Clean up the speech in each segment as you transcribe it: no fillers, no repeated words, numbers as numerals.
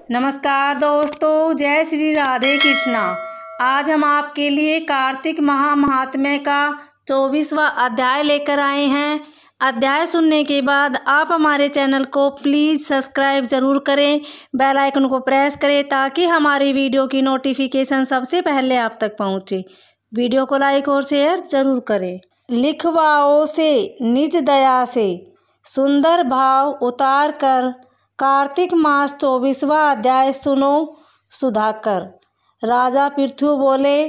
नमस्कार दोस्तों, जय श्री राधे कृष्णा। आज हम आपके लिए कार्तिक महात्म्य का 24वां अध्याय लेकर आए हैं। अध्याय सुनने के बाद आप हमारे चैनल को प्लीज़ सब्सक्राइब ज़रूर करें, बेल आइकन को प्रेस करें ताकि हमारी वीडियो की नोटिफिकेशन सबसे पहले आप तक पहुंचे। वीडियो को लाइक और शेयर ज़रूर करें। लिखवाओ से निज दया से सुंदर भाव उतार कर कार्तिक मास 24वां अध्याय सुनो सुधाकर। राजा पृथु बोले,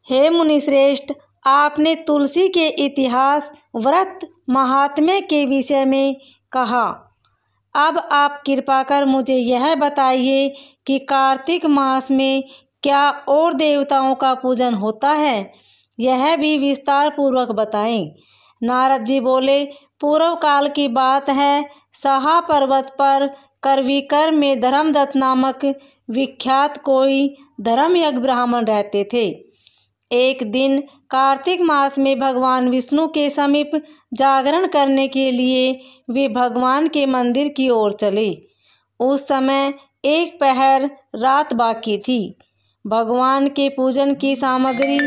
हे मुनिश्रेष्ठ, आपने तुलसी के इतिहास, व्रत, महात्म्य के विषय में कहा। अब आप कृपा कर मुझे यह बताइए कि कार्तिक मास में क्या और देवताओं का पूजन होता है, यह भी विस्तार पूर्वक बताएं। नारद जी बोले, पूर्व काल की बात है, सहा पर्वत पर करवीकर में धर्मदत्त नामक विख्यात कोई धर्मयज्ञ ब्राह्मण रहते थे। एक दिन कार्तिक मास में भगवान विष्णु के समीप जागरण करने के लिए वे भगवान के मंदिर की ओर चले। उस समय एक पहर रात बाकी थी। भगवान के पूजन की सामग्री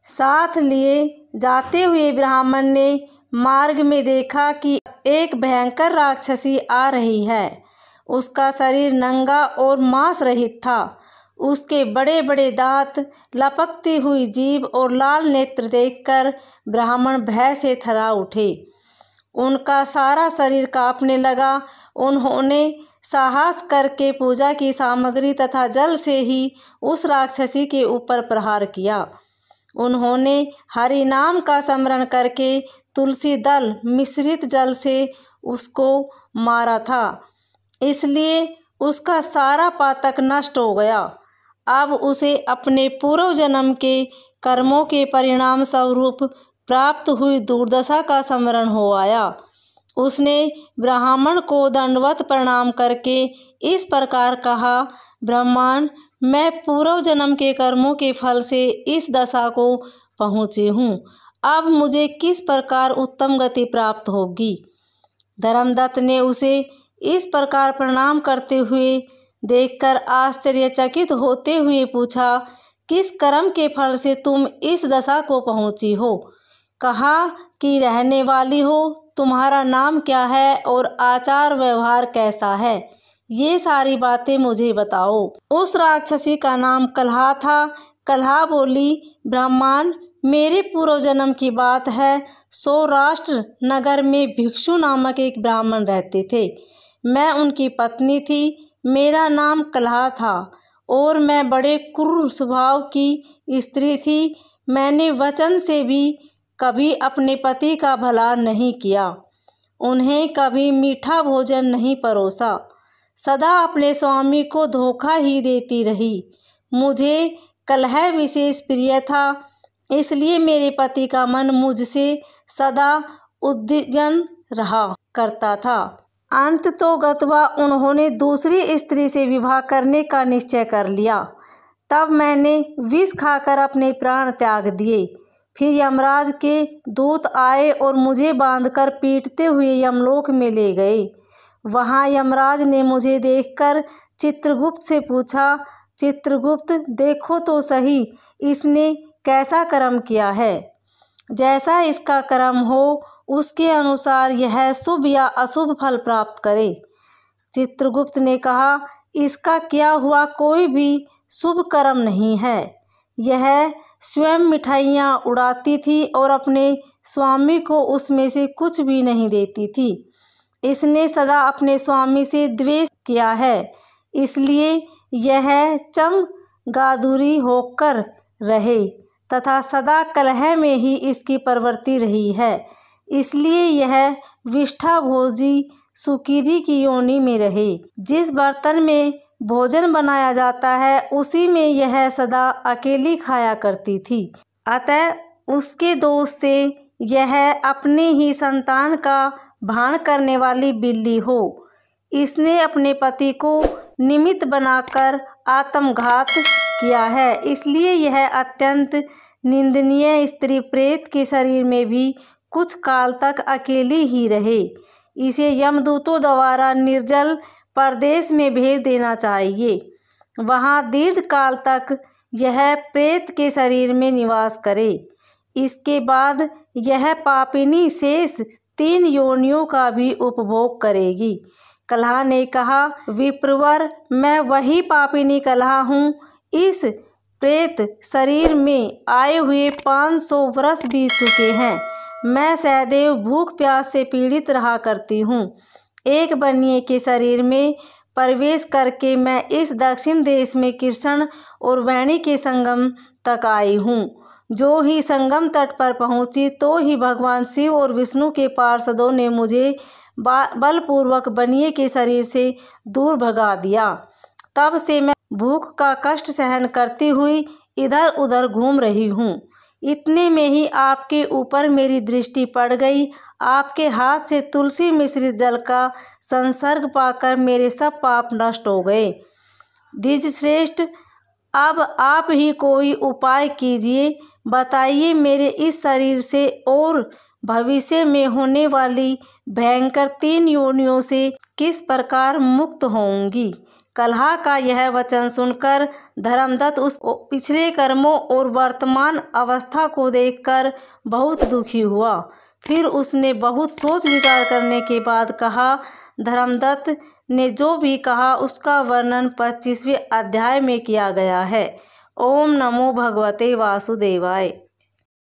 साथ लिए जाते हुए ब्राह्मण ने मार्ग में देखा कि एक भयंकर राक्षसी आ रही है। उसका शरीर नंगा और मांस रहित था। उसके बड़े बड़े दांत, लपकती हुई जीभ और लाल नेत्र देखकर ब्राह्मण भय से थर्रा उठे। उनका सारा शरीर कांपने लगा। उन्होंने साहस करके पूजा की सामग्री तथा जल से ही उस राक्षसी के ऊपर प्रहार किया। उन्होंने हरि नाम का स्मरण करके तुलसी दल मिश्रित जल से उसको मारा था, इसलिए उसका सारा पातक नष्ट हो गया। अब उसे अपने पूर्व जन्म के कर्मों के परिणाम स्वरूप प्राप्त हुई दुर्दशा का स्मरण हो आया। उसने ब्राह्मण को दंडवत प्रणाम करके इस प्रकार कहा, ब्राह्मण, मैं पूर्व जन्म के कर्मों के फल से इस दशा को पहुँची हूँ। अब मुझे किस प्रकार उत्तम गति प्राप्त होगी। धर्मदत्त ने उसे इस प्रकार प्रणाम करते हुए देखकर आश्चर्यचकित होते हुए पूछा, किस कर्म के फल से तुम इस दशा को पहुँची हो? कहा कि रहने वाली हो, तुम्हारा नाम क्या है और आचार व्यवहार कैसा है, ये सारी बातें मुझे बताओ। उस राक्षसी का नाम कलहा था। कलहा बोली, ब्राह्मण, मेरे पूर्व जन्म की बात है। सौराष्ट्र नगर में भिक्षु नामक एक ब्राह्मण रहते थे। मैं उनकी पत्नी थी। मेरा नाम कलहा था और मैं बड़े क्रूर स्वभाव की स्त्री थी। मैंने वचन से भी कभी अपने पति का भला नहीं किया। उन्हें कभी मीठा भोजन नहीं परोसा। सदा अपने स्वामी को धोखा ही देती रही। मुझे कलह विशेष प्रिय था, इसलिए मेरे पति का मन मुझसे सदा उद्विग्न रहा करता था। अंत तो गत्वा उन्होंने दूसरी स्त्री से विवाह करने का निश्चय कर लिया। तब मैंने विष खाकर अपने प्राण त्याग दिए। फिर यमराज के दूत आए और मुझे बांधकर पीटते हुए यमलोक में ले गए। वहाँ यमराज ने मुझे देखकर चित्रगुप्त से पूछा, चित्रगुप्त, देखो तो सही, इसने कैसा कर्म किया है। जैसा इसका कर्म हो उसके अनुसार यह शुभ या अशुभ फल प्राप्त करे। चित्रगुप्त ने कहा, इसका किया हुआ कोई भी शुभ कर्म नहीं है। यह स्वयं मिठाइयाँ उड़ाती थी और अपने स्वामी को उसमें से कुछ भी नहीं देती थी। इसने सदा अपने स्वामी से द्वेष किया है, इसलिए यह चमगादुरी होकर रहे तथा सदा कलह में ही इसकी प्रवृत्ति रही है। इसलिए यह विष्ठा भोजी सुकीरी की योनि में रहे। जिस बर्तन में भोजन बनाया जाता है उसी में यह सदा अकेली खाया करती थी। अतः उसके दोष से यह अपने ही संतान का भान करने वाली बिल्ली हो। इसने अपने पति को निमित्त बनाकर आत्मघात किया है, इसलिए यह अत्यंत निंदनीय स्त्री प्रेत के शरीर में भी कुछ काल तक अकेली ही रहे। इसे यमदूतों द्वारा निर्जल प्रदेश में भेज देना चाहिए। वहाँ दीर्घ काल तक यह प्रेत के शरीर में निवास करे। इसके बाद यह पापिनी शेष 3 योनियों का भी उपभोग करेगी। कलह ने कहा, विप्रवर, मैं वही पापिनी कलह हूँ। इस प्रेत शरीर में आए हुए 500 वर्ष बीत चुके हैं। मैं सदैव भूख प्यास से पीड़ित रहा करती हूँ। एक बनिए के शरीर में प्रवेश करके मैं इस दक्षिण देश में कृष्ण और वेणी के संगम तक आई हूँ। जो ही संगम तट पर पहुँची तो ही भगवान शिव और विष्णु के पार्षदों ने मुझे बलपूर्वक बनिए के शरीर से दूर भगा दिया। तब से मैं भूख का कष्ट सहन करती हुई इधर उधर घूम रही हूँ। इतने में ही आपके ऊपर मेरी दृष्टि पड़ गई। आपके हाथ से तुलसी मिश्रित जल का संसर्ग पाकर मेरे सब पाप नष्ट हो गए। द्विजश्रेष्ठ, अब आप ही कोई उपाय कीजिए। बताइए, मेरे इस शरीर से और भविष्य में होने वाली भयंकर 3 योनियों से किस प्रकार मुक्त होंगी। कलह का यह वचन सुनकर धर्मदत्त उस पिछले कर्मों और वर्तमान अवस्था को देखकर बहुत दुखी हुआ। फिर उसने बहुत सोच विचार करने के बाद कहा, धर्मदत्त ने जो भी कहा उसका वर्णन 25वें अध्याय में किया गया है। ओम नमो भगवते वासुदेवाय।